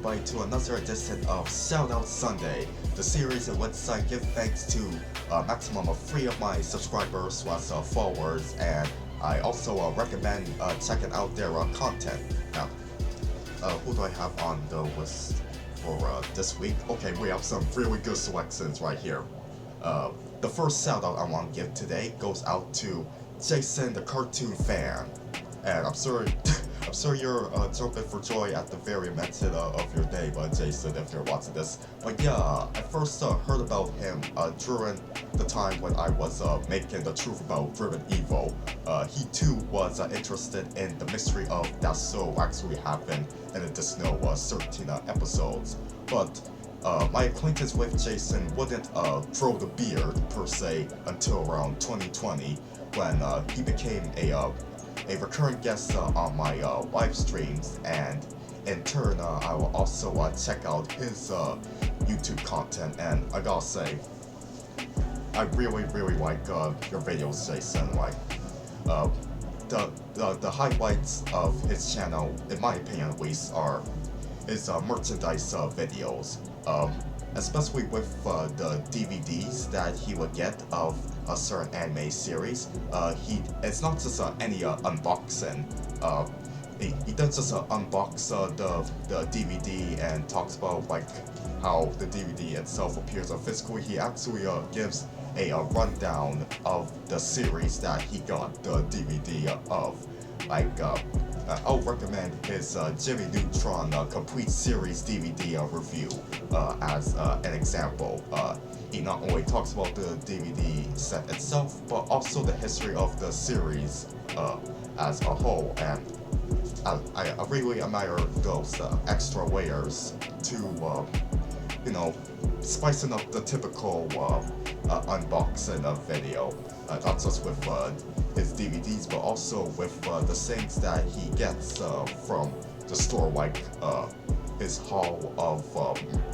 everybody to another edition of Shout Out Sunday, the series in which I give thanks to a maximum of 3 of my subscribers slash followers, and I also recommend checking out their content. Now, who do I have on the list for this week? Okay, we have some really good selections right here. The first shout out I want to give today goes out to Jason, the cartoon fan, and I'm sorry. I'm sure you're jumping for joy at the very mention of your name, Jason, if you're watching this. But yeah, I first heard about him during the time when I was making the truth about Driven Evil. He too was interested in the mystery of that show actually happened in additional 13 episodes. But my acquaintance with Jason wouldn't grow the beard per se until around 2020 when he became a recurring guest on my live streams, and in turn I will also check out his YouTube content, and I gotta say, I really like your videos, Jason. Like the highlights of his channel, in my opinion at least, are his merchandise videos, especially with the DVDs that he would get of a certain anime series. It's not just any unboxing. He does just unbox the DVD and talks about like how the DVD itself appears physically. He actually gives a rundown of the series that he got the DVD of. Like I'll recommend his Jimmy Neutron complete series DVD review as an example. He not only talks about the DVD set itself, but also the history of the series as a whole, and I really admire those extra layers to, spicing up the typical unboxing video, not just with his DVDs, but also with the things that he gets from the store, like his haul of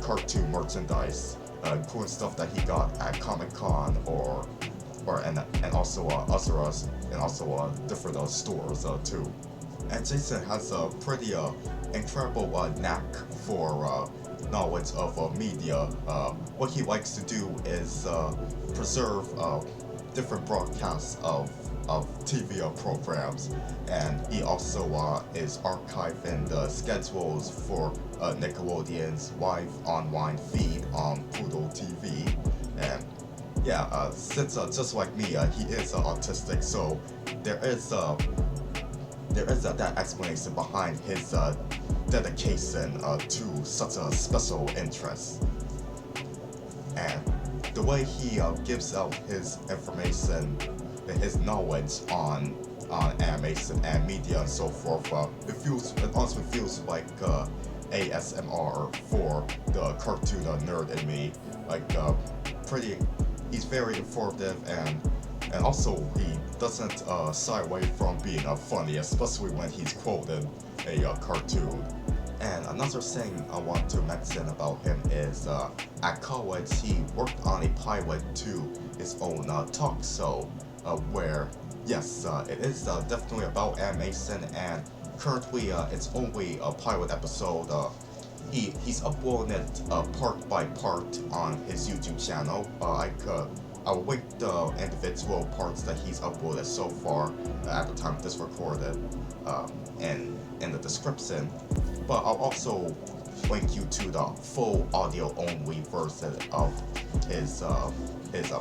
cartoon merchandise, including stuff that he got at Comic-Con and also different stores too. And Jason has a pretty incredible knack for knowledge of media. What he likes to do is preserve different broadcasts of TV programs, and he also is archiving the schedules for Nickelodeon's live online feed on Poodle TV. And yeah, since just like me, he is autistic, so there is that explanation behind his dedication to such a special interest. And the way he gives out his information, his knowledge on animation and media and so forth, it honestly feels like ASMR for the cartoon nerd in me. Like he's very informative, and also he doesn't shy away from being funny, especially when he's quoted a cartoon. And another thing I want to mention about him is at college he worked on a pilot to his own talk show, where yes, it is definitely about animation, and currently it's only a pilot episode. He's uploading it part by part on his YouTube channel. I'll link the individual parts that he's uploaded so far at the time this recorded in the description. But I'll also link you to the full audio-only version of his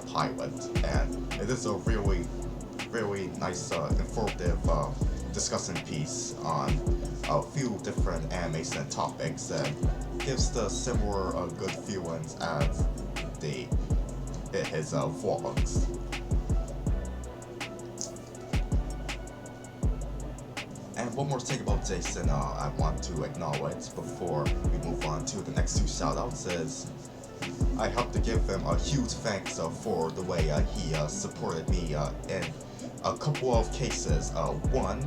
pilot, and it is a really nice, informative discussion piece on a few different animation topics, and gives the similar good feelings as his vlogs. And one more thing about Jason I want to acknowledge before we move on to the next 2 shoutouts is I have to give him a huge thanks for the way he supported me in a couple of cases. One,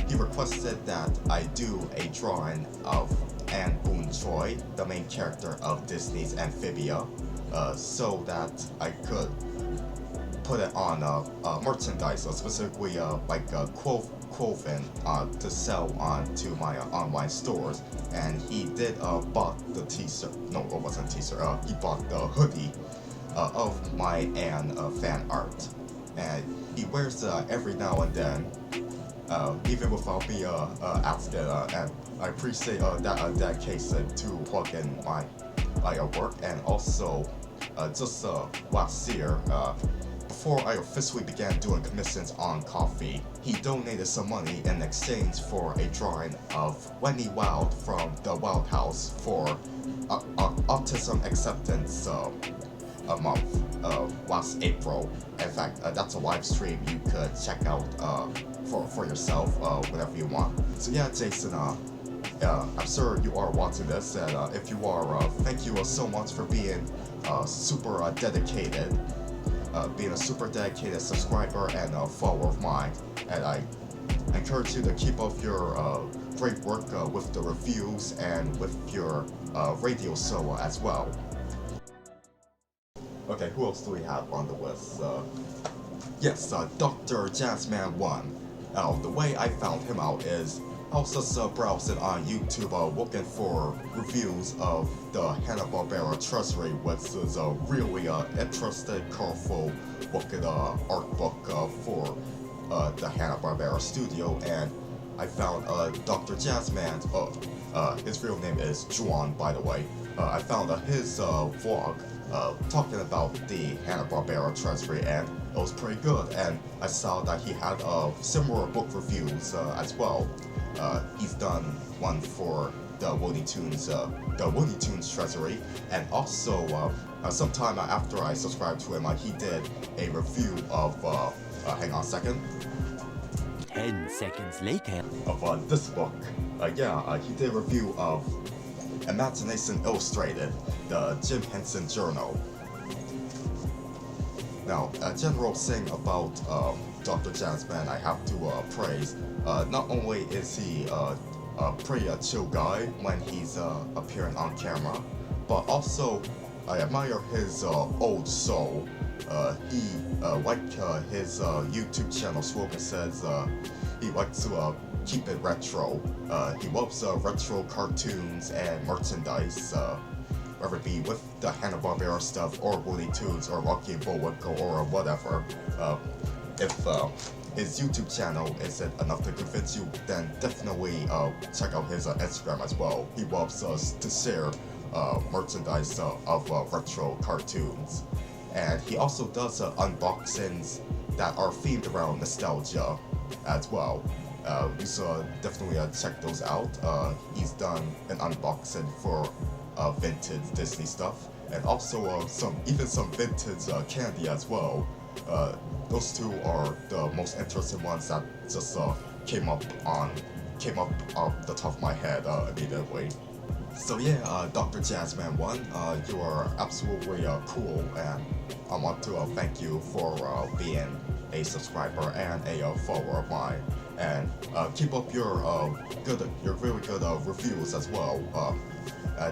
he requested that I do a drawing of Anne Boone Choi, the main character of Disney's Amphibia, so that I could put it on merchandise, specifically like clothing to sell onto my online stores, and he did bought the t-shirt. No, it wasn't t-shirt. He bought the hoodie of my fan art, and he wears every now and then, even without me asking. And I appreciate that dedication to plug in my work, and also just last year. Before I officially began doing commissions on coffee, he donated some money in exchange for a drawing of Wendy Wild from the Wild House for Autism Acceptance Month last April. In fact, that's a live stream you could check out for yourself whenever you want. So yeah, Jason, I'm sure you are watching this, and if you are, thank you so much for being super dedicated. Being a super dedicated subscriber and a follower of mine, and I encourage you to keep up your great work with the reviews and with your radio show as well. Okay, who else do we have on the list? Yes, Dr. Jazman One. The way I found him out is I was just browsing on YouTube looking for reviews of the Hanna-Barbera Treasury, which is a really interesting, colorful looking art book for the Hanna-Barbera studio, and I found Dr. Jazman, his real name is Juan, by the way. I found his vlog talking about the Hanna-Barbera Treasury, and it was pretty good, and I saw that he had similar book reviews as well. He's done one for the Looney Tunes Treasury, and also sometime after I subscribed to him, he did a review of hang on a second. 10 seconds later. Of this book. He did a review of Imagination Illustrated, the Jim Henson Journal. Now, a general thing about Dr. Jazman I have to praise. Not only is he a pretty chill guy when he's appearing on camera, but also I admire his old soul. He, like his YouTube channel slogan says, he likes to keep it retro. He loves retro cartoons and merchandise, whether it be with the Hanna-Barbera stuff or Looney Tunes or Rocky and Bullwinkle or whatever. If his YouTube channel isn't enough to convince you, then definitely check out his Instagram as well. He loves to share merchandise of retro cartoons. And he also does unboxings that are themed around nostalgia as well. You should definitely check those out. He's done an unboxing for vintage Disney stuff, and also some vintage candy as well. Those two are the most interesting ones that just came up off the top of my head immediately. So yeah, Dr. Jazman One, you are absolutely cool, and I want to thank you for being a subscriber and a follower of mine, and keep up your really good reviews as well.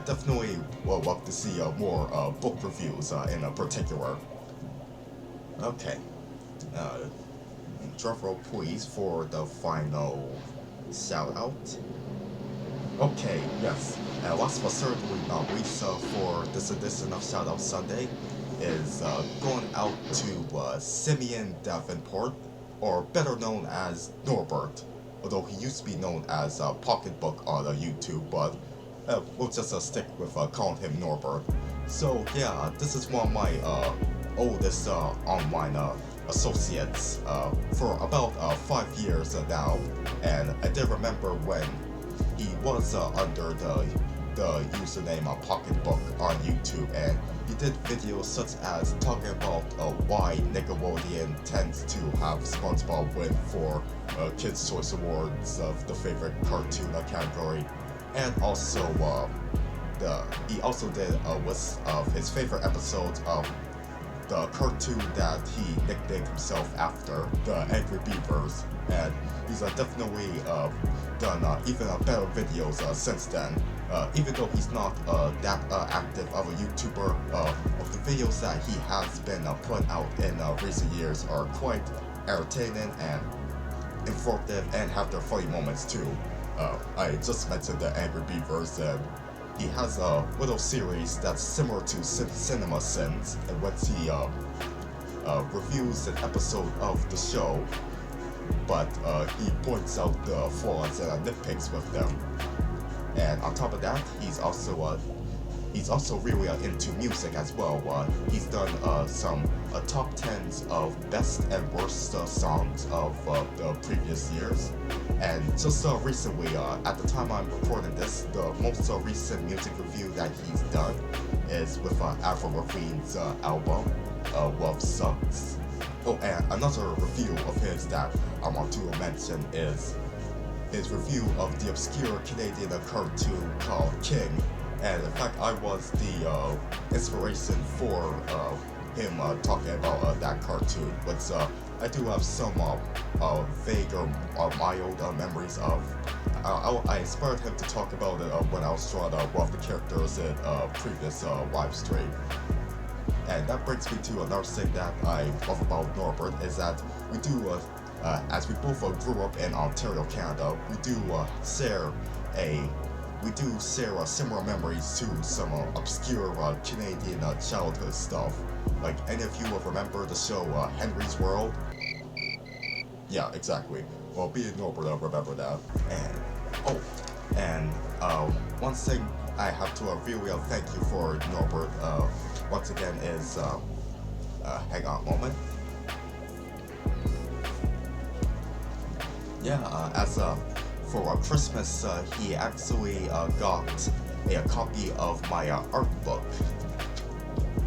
Definitely will love to see more book reviews in particular. Okay, drum roll please for the final shout out. Okay, yes, and last but certainly not least for this edition of Shout Out Sunday is going out to Simeon Davenport, or better known as Norbert, although he used to be known as Pocketbook on YouTube, but we'll just stick with calling him Norbert. So yeah, this is one of my oldest online associates for about 5 years now, and I did remember when he was under the username Pocketbook on YouTube, and he did videos such as talking about why Nickelodeon tends to have SpongeBob win for Kids' Choice Awards of the favorite cartoon category, and also he also did a list of his favorite episodes of the cartoon that he nicknamed himself after, the Angry Beavers, and he's definitely done even better videos since then. Even though he's not that active of a YouTuber, of the videos that he has been putting out in recent years are quite entertaining, and informative and have their funny moments too. I just mentioned the Angry Beavers, and he has a little series that's similar to Cinema Sins, in which he reviews an episode of the show, but he points out the flaws and nitpicks with them. And on top of that, he's also really into music as well. He's done some top 10s of best and worst songs of the previous years. And just recently, at the time I'm recording this, the most recent music review that he's done is with Avril Lavigne's album, Love Sucks. Oh, and another review of his that I want to mention is his review of the obscure Canadian cartoon called King. And in fact, I was the inspiration for him talking about that cartoon, which I do have some vague or mild memories of. I inspired him to talk about it when I was drawing one of the characters in previous live stream. And that brings me to another thing that I love about Norbert, is that we do, as we both grew up in Ontario, Canada, we do share similar memories to some obscure Canadian childhood stuff. Like, any of you remember the show Henry's World? Yeah, exactly. Well, me and Norbert remember that. And one thing I have to really thank you for, Norbert, once again is, hang on a moment. Yeah, for Christmas, he actually got a copy of my art book,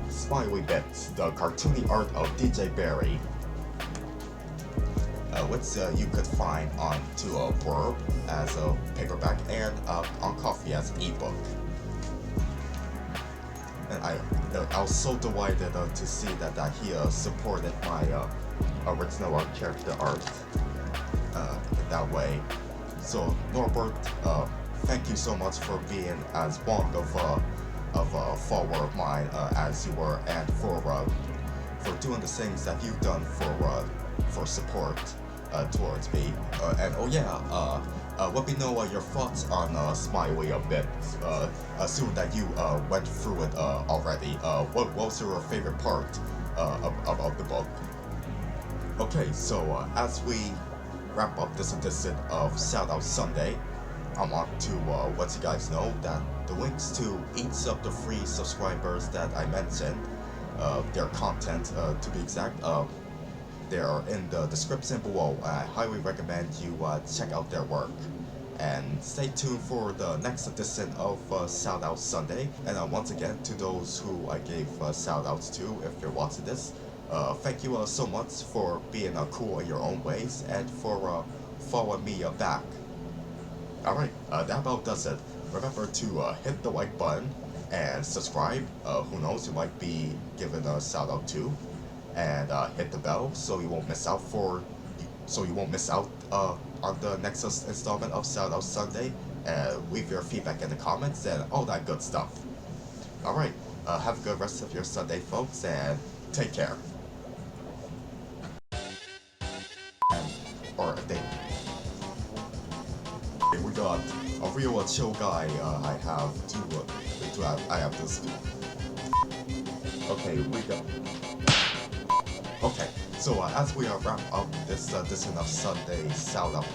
Smiley Bits, the cartoony art of DJ Barry, which you could find onto a Blurb as a paperback and on Coffee as an ebook. And I was so delighted to see that he supported my original character art that way. So Norbert, thank you so much for being as long of a follower of mine as you were, and for doing the things that you've done for support towards me. And oh yeah, let me know your thoughts on Smiley a bit. Assuming that you went through it already. What was your favorite part of the book? Okay, so as we wrap up this edition of Shout-Out Sunday, I want to let you guys know that the links to each of the free subscribers that I mentioned, their content to be exact, they are in the description below. I highly recommend you check out their work. And stay tuned for the next edition of Shout-Out Sunday. And once again, to those who I gave shout-outs to, if you're watching this, thank you so much for being cool in your own ways and for following me back. Alright, that about does it. Remember to hit the like button and subscribe. Who knows, you might be given a shout out too. And hit the bell so you won't miss out on the next installment of Shout Out Sunday. And leave your feedback in the comments and all that good stuff. Alright, have a good rest of your Sunday, folks, and take care. Or a day. We got a real chill guy. I have to speak. Okay, we got. Okay, so as we wrap up this edition of Sunday Shout Out